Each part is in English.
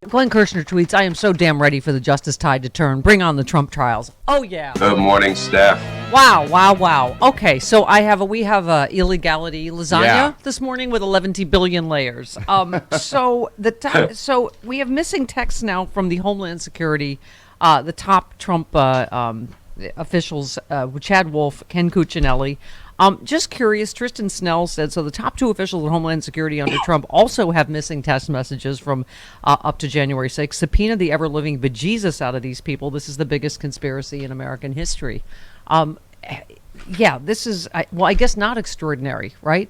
Glenn Kirschner tweets, I am so damn ready for the justice tide to turn. Bring on the Trump trials. Oh, yeah. Good morning, Steph. Wow. Okay, so we have illegality lasagna this morning with 11 billion layers. So we have missing texts now from the Homeland Security, the top Trump officials, Chad Wolf, Ken Cuccinelli. Just curious, Tristan Snell said, so the top two officials of Homeland Security under Trump also have missing text messages from up to January 6th. Subpoena the ever-living bejesus out of these people. This is the biggest conspiracy in American history. This is, I guess not extraordinary, right?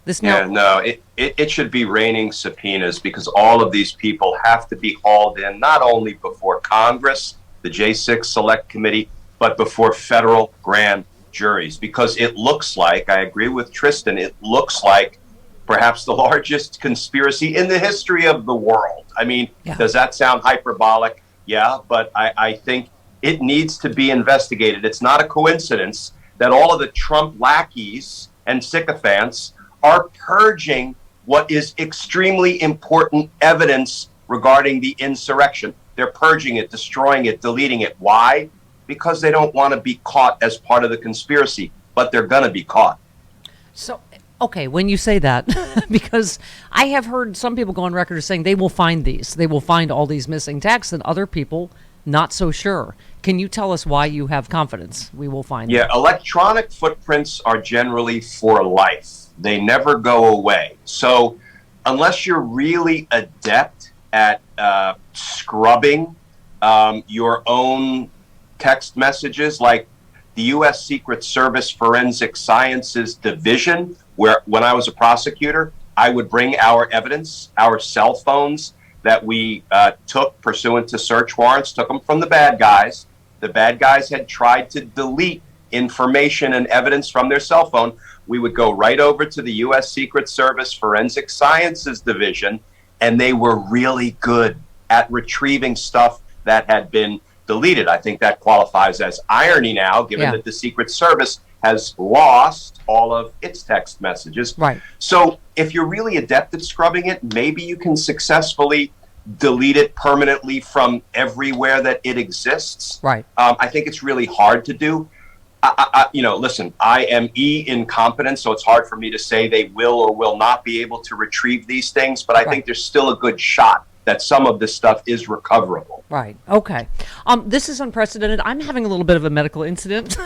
It should be raining subpoenas because all of these people have to be hauled in, not only before Congress, the J6 Select Committee, but before federal grand juries, because it looks like, I agree with Tristan, it looks like perhaps the largest conspiracy in the history of the world. I mean, Does that sound hyperbolic? Yeah, but I think it needs to be investigated. It's not a coincidence that all of the Trump lackeys and sycophants are purging what is extremely important evidence regarding the insurrection. They're purging it, destroying it, deleting it. Why? Because they don't want to be caught as part of the conspiracy, but they're going to be caught. So, okay, when you say that, because I have heard some people go on record as saying they will find these. They will find all these missing texts, and other people not so sure. Can you tell us why you have confidence we will find them? Electronic footprints are generally for life. They never go away. So unless you're really adept at scrubbing your own text messages, like the U.S. Secret Service Forensic Sciences Division, where when I was a prosecutor, I would bring our evidence, our cell phones that we took pursuant to search warrants, took them from the bad guys. The bad guys had tried to delete information and evidence from their cell phone. We would go right over to the U.S. Secret Service Forensic Sciences Division, and they were really good at retrieving stuff that had been deleted. I think that qualifies as irony now, given that the Secret Service has lost all of its text messages. Right. So if you're really adept at scrubbing it, maybe you can successfully delete it permanently from everywhere that it exists. Right. I think it's really hard to do. Listen, I am incompetent, so it's hard for me to say they will or will not be able to retrieve these things, but I think there's still a good shot that some of this stuff is recoverable. Right. Okay. This is unprecedented. I'm having a little bit of a medical incident.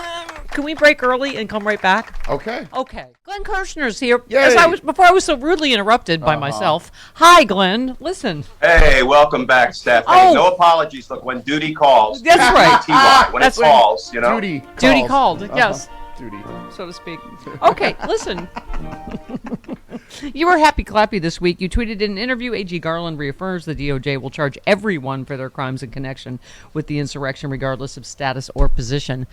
Can we break early and come right back? Okay. Glenn Kirschner's here. Yay. Before I was so rudely interrupted by myself. Hi, Glenn. Listen. Hey, welcome back, Stephanie. No apologies. Look, when duty calls. That's right. When it calls, you know. Duty called. Yes. Duty, so to speak. Okay, listen. You were happy clappy this week. You tweeted in an interview, A.G. Garland reaffirms the DOJ will charge everyone for their crimes in connection with the insurrection, regardless of status or position.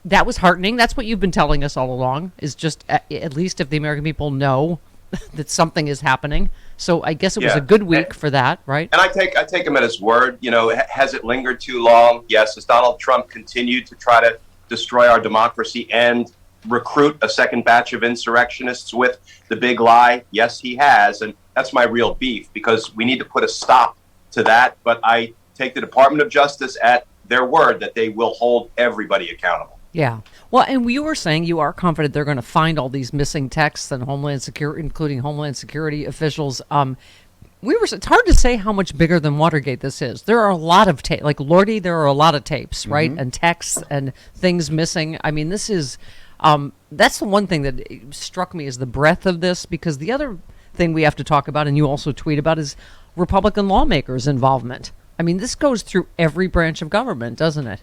That was heartening. That's what you've been telling us all along, is just at least if the American people know that something is happening. So I guess it was a good week for that, right? And I take him at his word. You know, has it lingered too long? Yes. Has Donald Trump continued to try to destroy our democracy and recruit a second batch of insurrectionists with the big lie? Yes, he has. And that's my real beef, because we need to put a stop to that. But I take the Department of Justice at their word that they will hold everybody accountable. Yeah. Well, and you were saying you are confident they're going to find all these missing texts and Homeland Security, including Homeland Security officials. It's hard to say how much bigger than Watergate this is. There are a lot of tapes, like Lordy, there are a lot of tapes, right? And texts and things missing. I mean, this is, that's the one thing that struck me, is the breadth of this, because the other thing we have to talk about, and you also tweet about, is Republican lawmakers' involvement. I mean, this goes through every branch of government, doesn't it?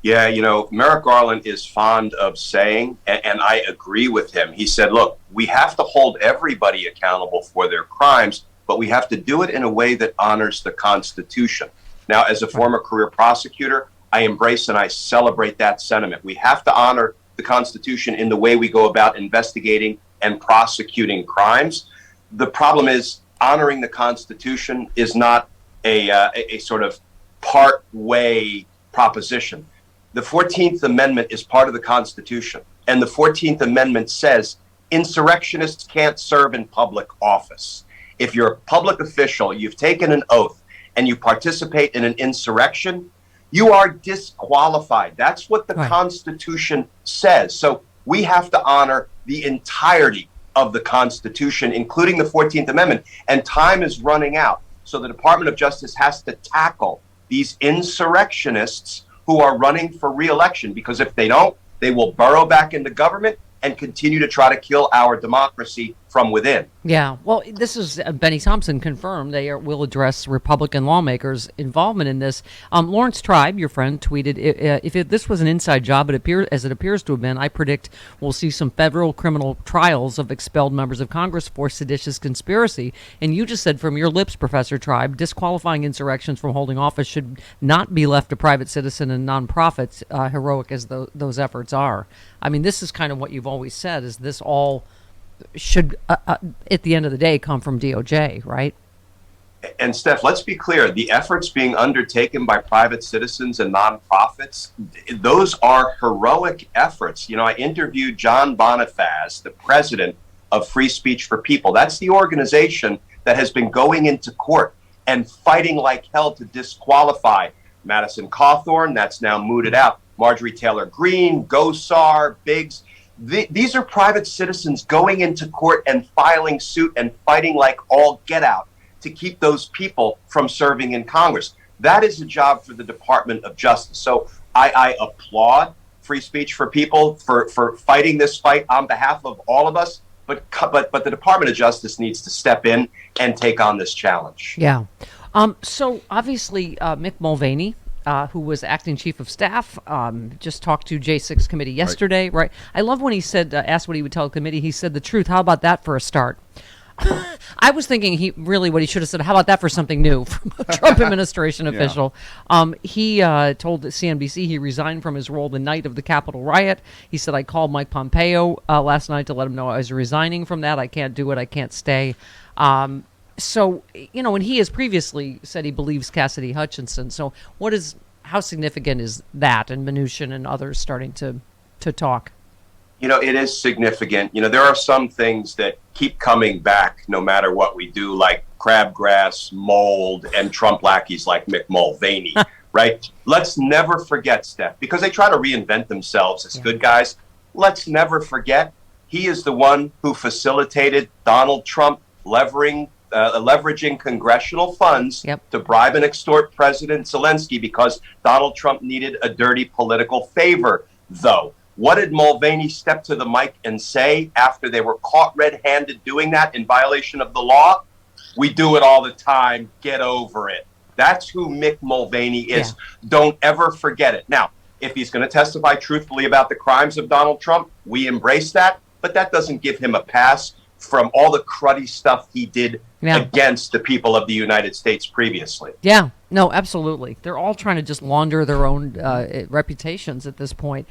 Yeah, you know, Merrick Garland is fond of saying, and I agree with him, he said, look, we have to hold everybody accountable for their crimes, but we have to do it in a way that honors the Constitution. Now, as a former career prosecutor, I embrace and I celebrate that sentiment. We have to honor the Constitution in the way we go about investigating and prosecuting crimes. The problem is, honoring the Constitution is not a sort of part-way proposition. The 14th Amendment is part of the Constitution, and the 14th Amendment says insurrectionists can't serve in public office. If you're a public official, you've taken an oath, and you participate in an insurrection, you are disqualified. That's what the Constitution says. So we have to honor the entirety of the Constitution, including the 14th Amendment. And time is running out. So the Department of Justice has to tackle these insurrectionists who are running for re-election, because if they don't, they will burrow back into government and continue to try to kill our democracy from within. Yeah, well, this is Benny Thompson confirmed will address Republican lawmakers' involvement in this. Lawrence Tribe, your friend, tweeted, if this was an inside job, as it appears to have been, I predict we'll see some federal criminal trials of expelled members of Congress for seditious conspiracy. And you just said from your lips, Professor Tribe, disqualifying insurrections from holding office should not be left to private citizen and nonprofits, heroic as those efforts are. I mean, this is kind of what you've always said, is this all should, at the end of the day, come from DOJ, right? And Steph, let's be clear. The efforts being undertaken by private citizens and nonprofits, those are heroic efforts. You know, I interviewed John Bonifaz, the president of Free Speech for People. That's the organization that has been going into court and fighting like hell to disqualify Madison Cawthorn, that's now mooted out, Marjorie Taylor Greene, Gosar, Biggs. These are private citizens going into court and filing suit and fighting like all get out to keep those people from serving in Congress. That is a job for the Department of Justice. So I applaud Free Speech for People for fighting this fight on behalf of all of us. But the Department of Justice needs to step in and take on this challenge. Yeah. So obviously, Mick Mulvaney, who was acting chief of staff, just talked to J6 committee yesterday, right? I love when he said, asked what he would tell the committee. He said the truth. How about that for a start? I was thinking what he should have said, how about that for something new from a Trump administration official? He told CNBC he resigned from his role the night of the Capitol riot. He said, I called Mike Pompeo last night to let him know I was resigning from that. I can't do it. I can't stay. So, you know, and he has previously said he believes Cassidy Hutchinson. So how significant is that, and Mnuchin and others starting to talk? You know, it is significant. You know, there are some things that keep coming back no matter what we do, like crabgrass, mold, and Trump lackeys like Mick Mulvaney, right? Let's never forget, Steph, because they try to reinvent themselves as good guys. Let's never forget he is the one who facilitated Donald Trump leveraging congressional funds to bribe and extort President Zelensky because Donald Trump needed a dirty political favor, though. What did Mulvaney step to the mic and say after they were caught red-handed doing that in violation of the law? We do it all the time. Get over it. That's who Mick Mulvaney is. Yeah. Don't ever forget it. Now, if he's going to testify truthfully about the crimes of Donald Trump, we embrace that. But that doesn't give him a pass from all the cruddy stuff he did against the people of the United States previously. Yeah, no, absolutely. They're all trying to just launder their own reputations at this point.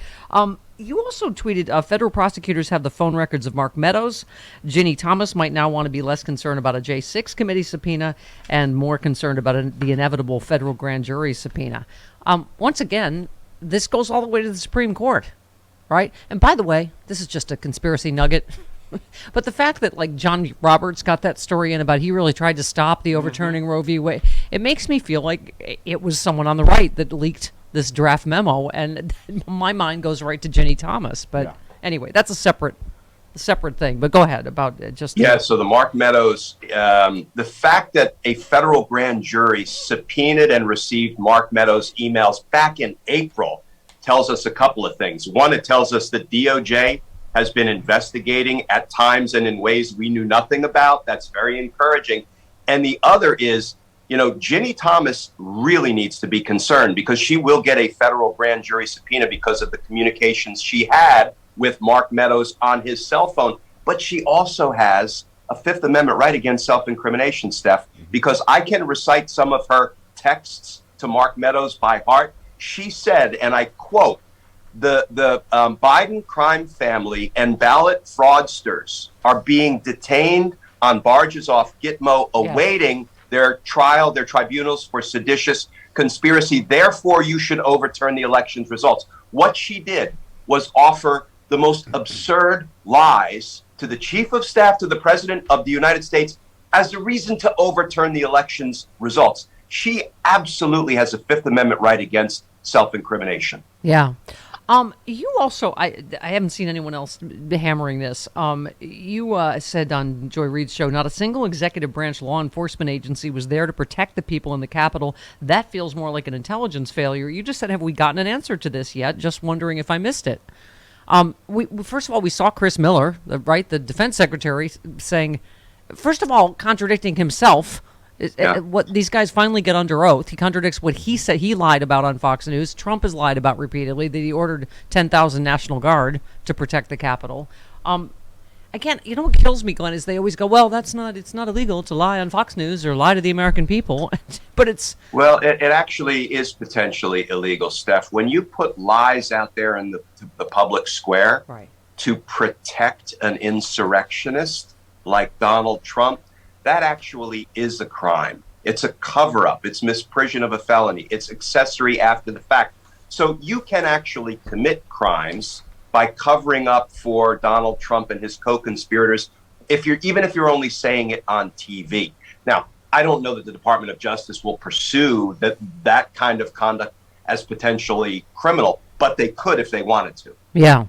You also tweeted, federal prosecutors have the phone records of Mark Meadows. Ginny Thomas might now want to be less concerned about a J6 committee subpoena and more concerned about the inevitable federal grand jury subpoena. Once again, this goes all the way to the Supreme Court, right? And by the way, this is just a conspiracy nugget. But the fact that, like, John Roberts got that story in about he really tried to stop the overturning Roe v. Wade, it makes me feel like it was someone on the right that leaked this draft memo, and my mind goes right to Ginny Thomas. But anyway, that's a separate thing. But go ahead about just. Yeah, so the Mark Meadows, the fact that a federal grand jury subpoenaed and received Mark Meadows' emails back in April tells us a couple of things. One, it tells us that DOJ has been investigating at times and in ways we knew nothing about. That's very encouraging. And the other is, you know, Ginny Thomas really needs to be concerned because she will get a federal grand jury subpoena because of the communications she had with Mark Meadows on his cell phone. But she also has a Fifth Amendment right against self-incrimination, Steph, because I can recite some of her texts to Mark Meadows by heart. She said, and I quote, the Biden crime family and ballot fraudsters are being detained on barges off Gitmo, awaiting their trial, their tribunals for seditious conspiracy. Therefore, you should overturn the election's results. What she did was offer the most absurd lies to the chief of staff to the president of the United States as a reason to overturn the election's results. She absolutely has a Fifth Amendment right against self-incrimination. Yeah. You also, I haven't seen anyone else hammering this. You said on Joy Reid's show, not a single executive branch law enforcement agency was there to protect the people in the Capitol. That feels more like an intelligence failure. You just said, have we gotten an answer to this yet? Just wondering if I missed it. First of all, we saw Chris Miller, the defense secretary, saying, first of all, contradicting himself. Yeah. What these guys finally get under oath. He contradicts what he said he lied about on Fox News. Trump has lied about repeatedly that he ordered 10,000 National Guard to protect the Capitol. Again, you know what kills me, Glenn, is they always go, well, it's not illegal to lie on Fox News or lie to the American people. But it's... Well, it actually is potentially illegal, Steph. When you put lies out there in the public square right. to protect an insurrectionist like Donald Trump, that actually is a crime. It's a cover-up. It's misprision of a felony. It's accessory after the fact. So you can actually commit crimes by covering up for Donald Trump and his co-conspirators, even if you're only saying it on TV. Now, I don't know that the Department of Justice will pursue that kind of conduct as potentially criminal, but they could if they wanted to. Yeah.